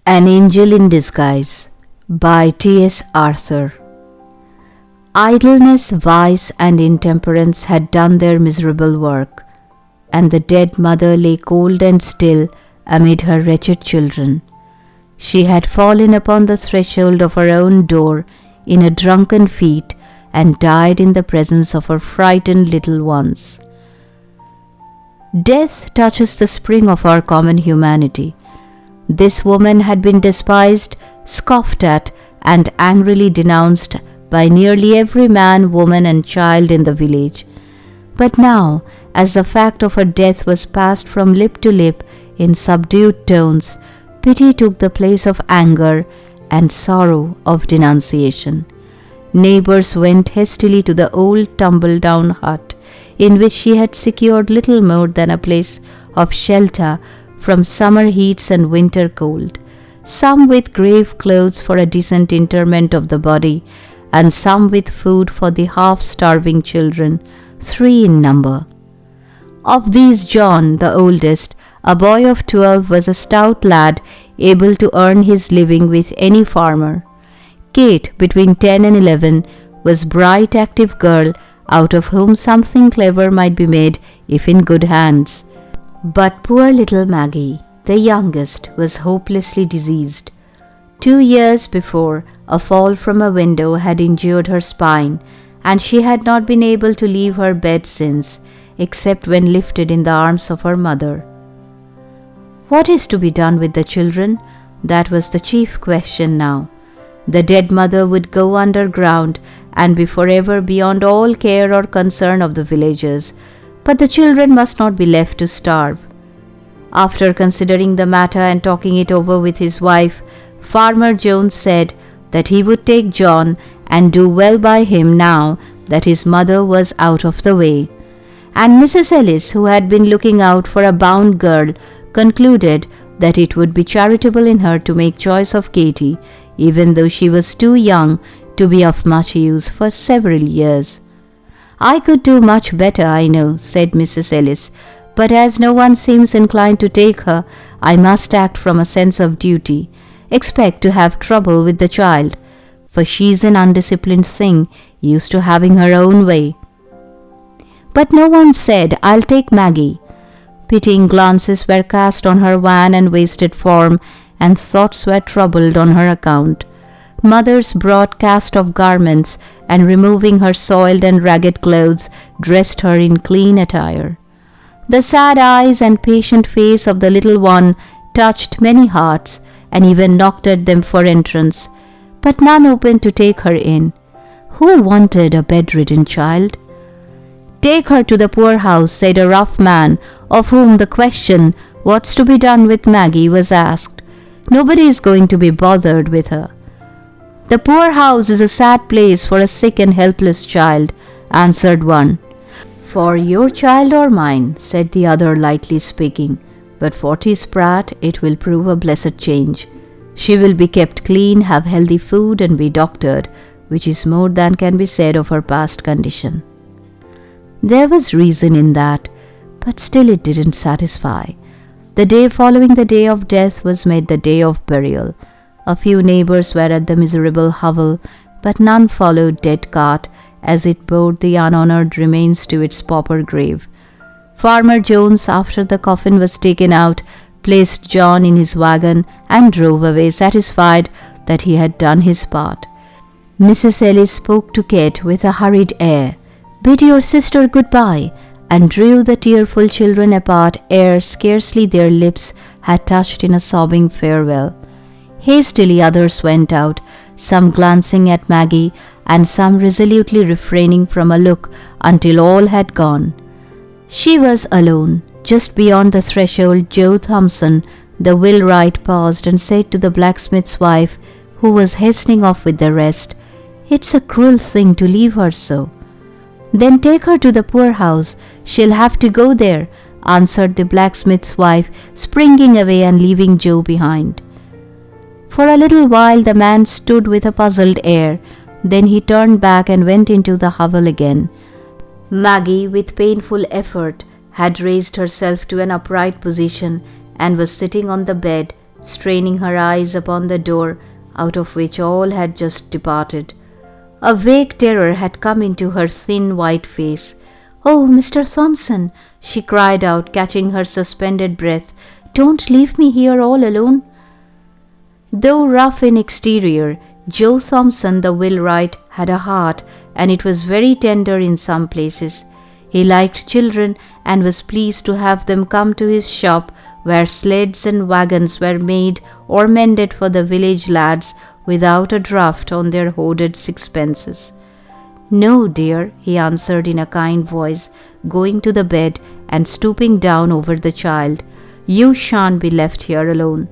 An Angel in Disguise by T.S. Arthur. Idleness, vice, and intemperance had done their miserable work, and the dead mother lay cold and still amid her wretched children. She had fallen upon the threshold of her own door in a drunken fit and died in the presence of her frightened little ones. Death touches the spring of our common humanity. This woman had been despised, scoffed at, and angrily denounced by nearly every man, woman, and child in the village. But now, as the fact of her death was passed from lip to lip in subdued tones, pity took the place of anger and sorrow of denunciation. Neighbors went hastily to the old tumble-down hut, in which she had secured little more than a place of shelter from summer heats and winter cold, some with grave clothes for a decent interment of the body, and some with food for the half-starving children, 3 in number. Of these John, the oldest, a boy of 12, was a stout lad able to earn his living with any farmer. Kate, between 10 and 11, was bright, active girl, out of whom something clever might be made if in good hands. But poor little Maggie, the youngest, was hopelessly diseased. 2 years before, a fall from a window had injured her spine, and she had not been able to leave her bed since, except when lifted in the arms of her mother. What is to be done with the children? That was the chief question now. The dead mother would go underground and be forever beyond all care or concern of the villagers, but the children must not be left to starve. After considering the matter and talking it over with his wife, Farmer Jones said that he would take John and do well by him now that his mother was out of the way. And Mrs. Ellis, who had been looking out for a bound girl, concluded that it would be charitable in her to make choice of Katy, even though she was too young to be of much use for several years. "I could do much better, I know," said Mrs. Ellis, "but as no one seems inclined to take her, I must act from a sense of duty. Expect to have trouble with the child, for she's an undisciplined thing, used to having her own way." But no one said, "I'll take Maggie." Pitying glances were cast on her wan and wasted form, and thoughts were troubled on her account. Mothers brought cast-off garments, and removing her soiled and ragged clothes, dressed her in clean attire. The sad eyes and patient face of the little one touched many hearts, and even knocked at them for entrance, but none opened to take her in. Who wanted a bedridden child? "Take her to the poorhouse," said a rough man, of whom the question, "What's to be done with Maggie?" was asked. "Nobody is going to be bothered with her." "The poorhouse is a sad place for a sick and helpless child," answered one. "For your child or mine," said the other, lightly speaking, "but for Tis Pratt it will prove a blessed change. She will be kept clean, have healthy food, and be doctored, which is more than can be said of her past condition." There was reason in that, but still it didn't satisfy. The day following the day of death was made the day of burial. A few neighbors were at the miserable hovel, but none followed dead cart as it bore the unhonored remains to its pauper grave. Farmer Jones, after the coffin was taken out, placed John in his wagon and drove away, satisfied that he had done his part. Mrs. Ellis spoke to Kate with a hurried air, "Bid your sister good-bye," and drew the tearful children apart ere scarcely their lips had touched in a sobbing farewell. Hastily others went out, some glancing at Maggie, and some resolutely refraining from a look until all had gone. She was alone. Just beyond the threshold, Joe Thompson, the wheelwright, paused and said to the blacksmith's wife, who was hastening off with the rest, "It's a cruel thing to leave her so." "Then take her to the poorhouse. She'll have to go there," answered the blacksmith's wife, springing away and leaving Joe behind. For a little while the man stood with a puzzled air. Then he turned back and went into the hovel again. Maggie, with painful effort, had raised herself to an upright position and was sitting on the bed, straining her eyes upon the door, out of which all had just departed. A vague terror had come into her thin white face. "Oh, Mr. Thompson," she cried out, catching her suspended breath, "don't leave me here all alone." Though rough in exterior, Joe Thompson, the wheelwright, had a heart, and it was very tender in some places. He liked children and was pleased to have them come to his shop, where sleds and wagons were made or mended for the village lads without a draft on their hoarded sixpences. "No, dear," he answered in a kind voice, going to the bed and stooping down over the child. "You shan't be left here alone."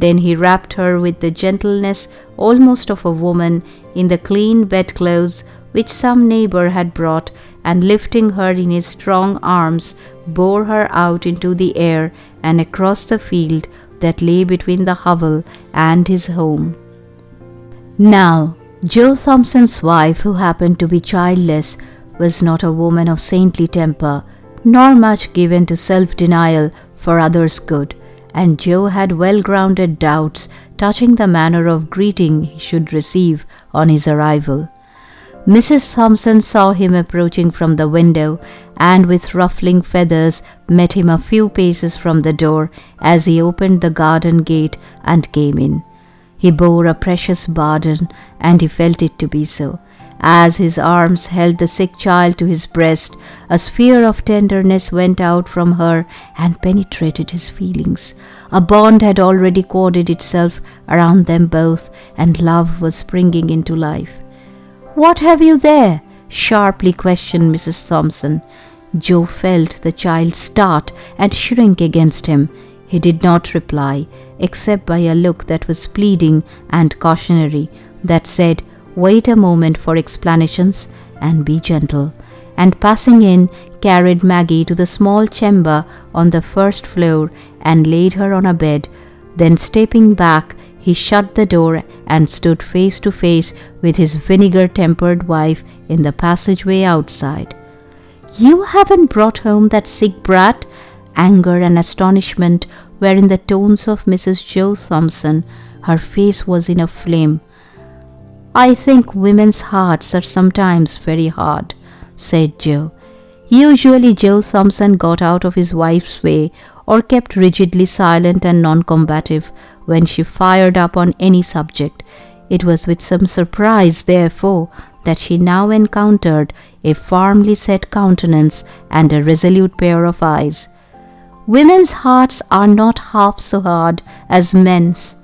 Then he wrapped her with the gentleness almost of a woman in the clean bedclothes which some neighbor had brought, and lifting her in his strong arms, bore her out into the air and across the field that lay between the hovel and his home. Now, Joe Thompson's wife, who happened to be childless, was not a woman of saintly temper, nor much given to self-denial for others' good, and Joe had well-grounded doubts touching the manner of greeting he should receive on his arrival. Mrs. Thompson saw him approaching from the window, and with ruffling feathers met him a few paces from the door as he opened the garden gate and came in. He bore a precious burden, and he felt it to be so. As his arms held the sick child to his breast, a sphere of tenderness went out from her and penetrated his feelings. A bond had already corded itself around them both, and love was springing into life. "What have you there?" sharply questioned Mrs. Thompson. Joe felt the child start and shrink against him. He did not reply, except by a look that was pleading and cautionary, that said, "Wait a moment for explanations and be gentle," and passing in, carried Maggie to the small chamber on the first floor and laid her on a bed. Then stepping back, he shut the door and stood face to face with his vinegar-tempered wife in the passageway outside. "You haven't brought home that sick brat?" Anger and astonishment were in the tones of Mrs. Joe Thompson. Her face was in a flame. "I think women's hearts are sometimes very hard," said Joe. Usually Joe Thompson got out of his wife's way, or kept rigidly silent and non-combative when she fired up on any subject. It was with some surprise, therefore, that she now encountered a firmly set countenance and a resolute pair of eyes. "Women's hearts are not half so hard as men's."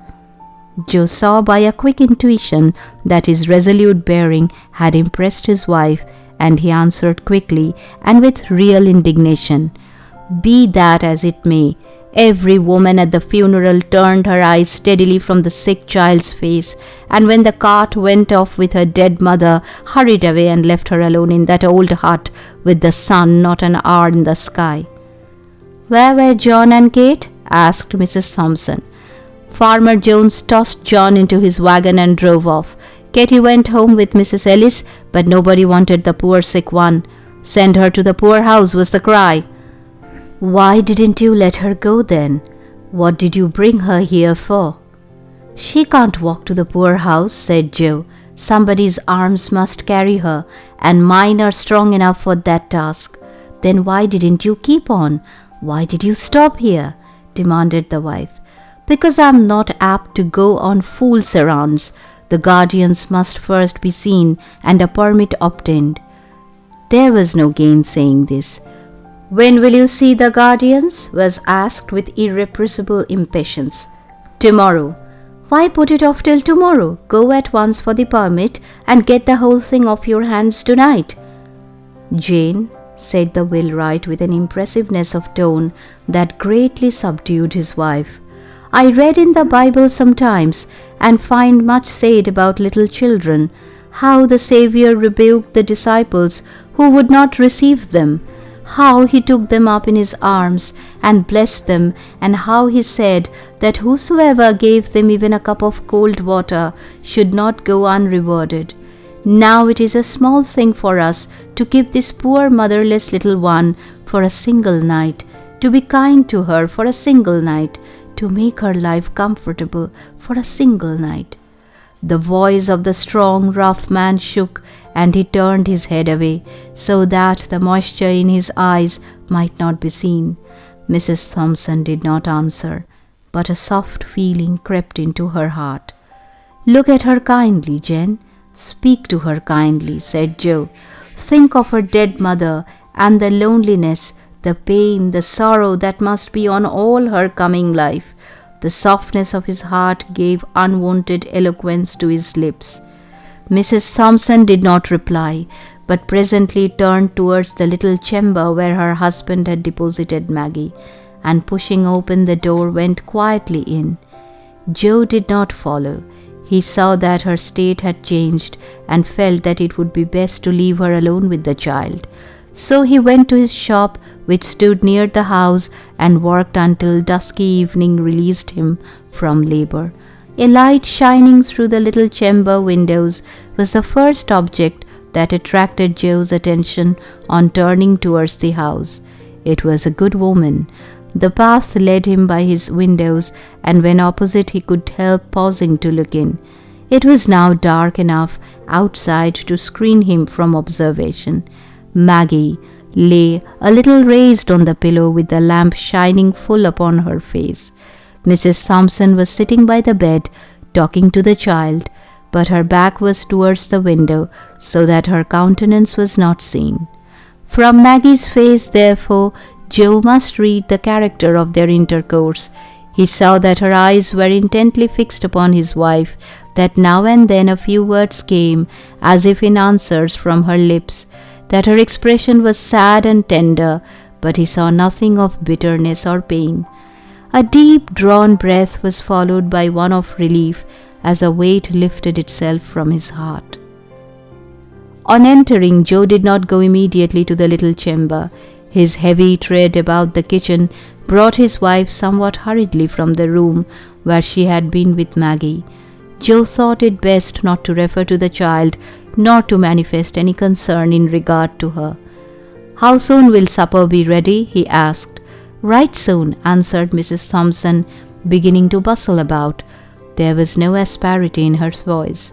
Joe saw by a quick intuition that his resolute bearing had impressed his wife, and he answered quickly and with real indignation, "Be that as it may." Every woman at the funeral turned her eyes steadily from the sick child's face, and when the cart went off with her dead mother, hurried away and left her alone in that old hut with the sun not an hour in the sky. "Where were John and Kate?" asked Mrs. Thompson. Farmer Jones tossed John into his wagon and drove off. Katy went home with Mrs. Ellis, but nobody wanted the poor sick one. "Send her to the poorhouse," was the cry. "Why didn't you let her go then? What did you bring her here for?" "She can't walk to the poorhouse," said Joe. "Somebody's arms must carry her, and mine are strong enough for that task." "Then why didn't you keep on? Why did you stop here?" demanded the wife. "Because I'm not apt to go on fool's errands. The guardians must first be seen and a permit obtained." There was no gainsaying this. "When will you see the guardians?" was asked with irrepressible impatience. "Tomorrow." "Why put it off till tomorrow? Go at once for the permit and get the whole thing off your hands tonight." "Jane," said the wheelwright with an impressiveness of tone that greatly subdued his wife, "I read in the Bible sometimes, and find much said about little children, how the Saviour rebuked the disciples who would not receive them, how he took them up in his arms and blessed them, and how he said that whosoever gave them even a cup of cold water should not go unrewarded. Now it is a small thing for us to keep this poor motherless little one for a single night, to be kind to her for a single night, to make her life comfortable for a single night. The voice of the strong, rough man shook, and he turned his head away so that the moisture in his eyes might not be seen. Mrs. Thompson did not answer, but a soft feeling crept into her heart. "Look at her kindly, Jen. Speak to her kindly," said Joe. "Think of her dead mother and the loneliness, the pain, the sorrow that must be on all her coming life." The softness of his heart gave unwonted eloquence to his lips. Mrs. Thompson did not reply, but presently turned towards the little chamber where her husband had deposited Maggie, and pushing open the door went quietly in. Joe did not follow. He saw that her state had changed and felt that it would be best to leave her alone with the child. So he went to his shop, which stood near the house, and worked until dusky evening released him from labor. A light shining through the little chamber windows was the first object that attracted Joe's attention on turning towards the house. It was a good woman. The path led him by his windows, and when opposite he could help pausing to look in. It was now dark enough outside to screen him from observation. Maggie lay a little raised on the pillow with the lamp shining full upon her face. Mrs. Thompson was sitting by the bed talking to the child, but her back was towards the window so that her countenance was not seen. From Maggie's face, therefore, Joe must read the character of their intercourse. He saw that her eyes were intently fixed upon his wife, that now and then a few words came as if in answers from her lips, that her expression was sad and tender, but he saw nothing of bitterness or pain. A deep drawn breath was followed by one of relief as a weight lifted itself from his heart. On entering, Joe did not go immediately to the little chamber. His heavy tread about the kitchen brought his wife somewhat hurriedly from the room where she had been with Maggie. Joe thought it best not to refer to the child, nor to manifest any concern in regard to her. "How soon will supper be ready?" he asked. "Right soon," answered Mrs. Thompson, beginning to bustle about. There was no asperity in her voice.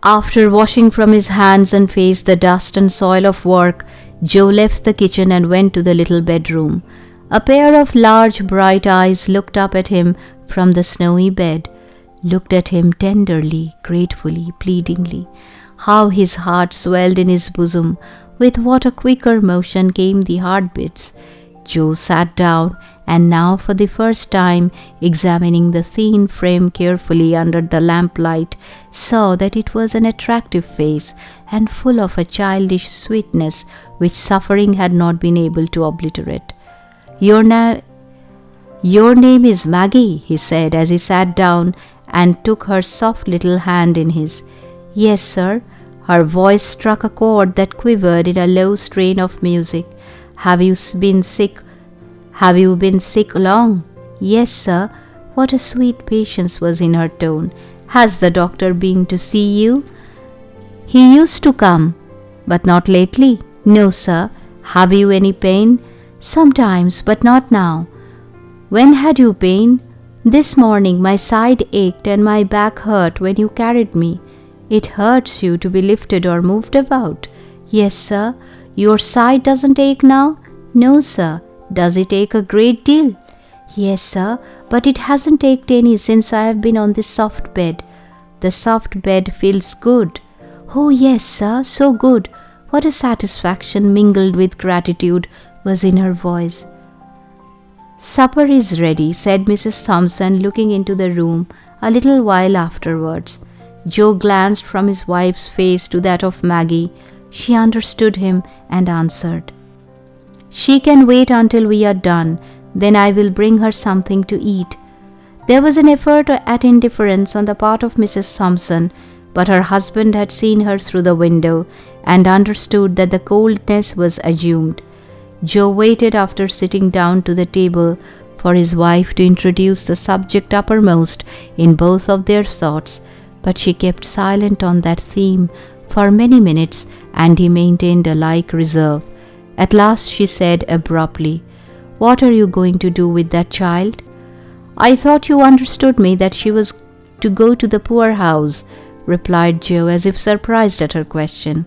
After washing from his hands and face the dust and soil of work, Joe left the kitchen and went to the little bedroom. A pair of large bright eyes looked up at him from the snowy bed, looked at him tenderly, gratefully, pleadingly. How his heart swelled in his bosom! With what a quicker motion came the heartbeats! Joe sat down, and now for the first time, examining the thin frame carefully under the lamplight, saw that it was an attractive face and full of a childish sweetness which suffering had not been able to obliterate. Your name is Maggie," he said as he sat down and took her soft little hand in his. "Yes, sir." Her voice struck a chord that quivered in a low strain of music. Have you been sick long?" "Yes, sir." What a sweet patience was in her tone. "Has the doctor been to see you?" "He used to come." "But not lately?" "No, sir." "Have you any pain?" "Sometimes, but not now." "When had you pain?" "This morning my side ached and my back hurt when you carried me." "It hurts you to be lifted or moved about?" "Yes, sir." "Your side doesn't ache now?" "No, sir." "Does it ache a great deal?" "Yes, sir, but it hasn't ached any since I have been on this soft bed." "The soft bed feels good." "Oh, yes, sir, so good." What a satisfaction mingled with gratitude was in her voice. "Supper is ready," said Mrs. Thompson, looking into the room a little while afterwards. Joe glanced from his wife's face to that of Maggie. She understood him and answered, "She can wait until we are done, then I will bring her something to eat." There was an effort at indifference on the part of Mrs. Thompson, but her husband had seen her through the window and understood that the coldness was assumed. Joe waited after sitting down to the table for his wife to introduce the subject uppermost in both of their thoughts, but she kept silent on that theme for many minutes, and he maintained a like reserve. At last she said abruptly, What are you going to do with that child?" "I thought you understood me that she was to go to the poorhouse," replied Joe, as if surprised at her question.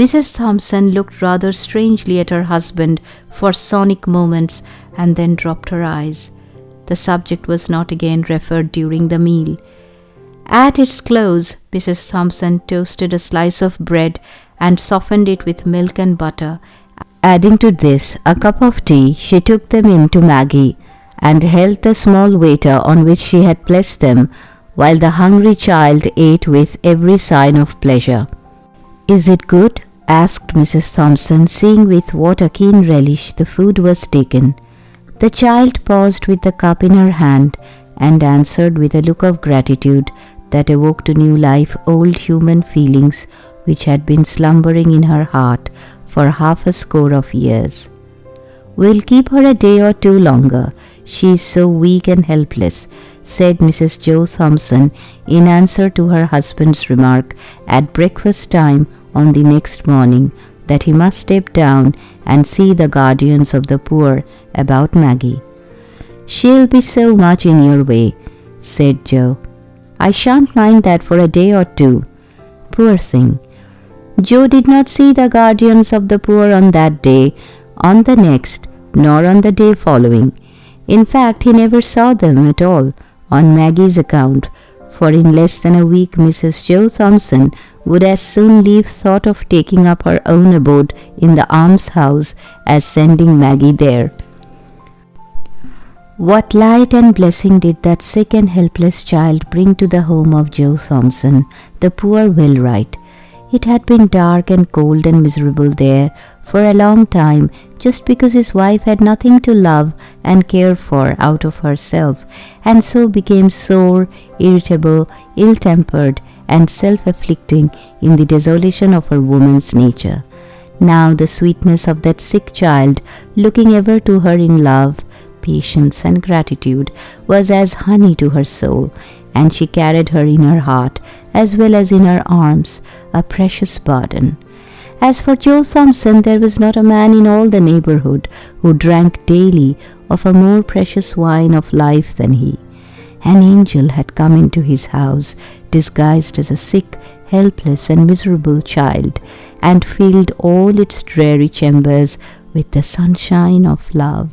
Mrs. Thompson looked rather strangely at her husband for sonic moments and then dropped her eyes. The subject was not again referred during the meal. At its close, Mrs. Thompson toasted a slice of bread and softened it with milk and butter. Adding to this a cup of tea, she took them in to Maggie and held the small waiter on which she had placed them, while the hungry child ate with every sign of pleasure. "Is it good?" asked Mrs. Thompson, seeing with what a keen relish the food was taken. The child paused with the cup in her hand and answered with a look of gratitude that awoke to new life old human feelings which had been slumbering in her heart for half a score of years. "We'll keep her a day or two longer. She is so weak and helpless," said Mrs. Joe Thompson in answer to her husband's remark at breakfast time on the next morning that he must step down and see the guardians of the poor about Maggie. "She'll be so much in your way," said Joe. "I shan't mind that for a day or two." Poor thing. Joe did not see the guardians of the poor on that day, on the next, nor on the day following. In fact, he never saw them at all on Maggie's account, for in less than a week Mrs. Joe Thompson would as soon leave thought of taking up her own abode in the almshouse as sending Maggie there. What light and blessing did that sick and helpless child bring to the home of Joe Thompson, the poor wheelwright. It had been dark and cold and miserable there for a long time, just because his wife had nothing to love and care for out of herself, and so became sore, irritable, ill-tempered, and self-afflicting in the desolation of her woman's nature. Now the sweetness of that sick child, looking ever to her in love, patience, and gratitude, was as honey to her soul, and she carried her in her heart as well as in her arms, a precious burden. As for Joe Thompson, there was not a man in all the neighborhood who drank daily of a more precious wine of life than he. An angel had come into his house, disguised as a sick, helpless, and miserable child, and filled all its dreary chambers with the sunshine of love.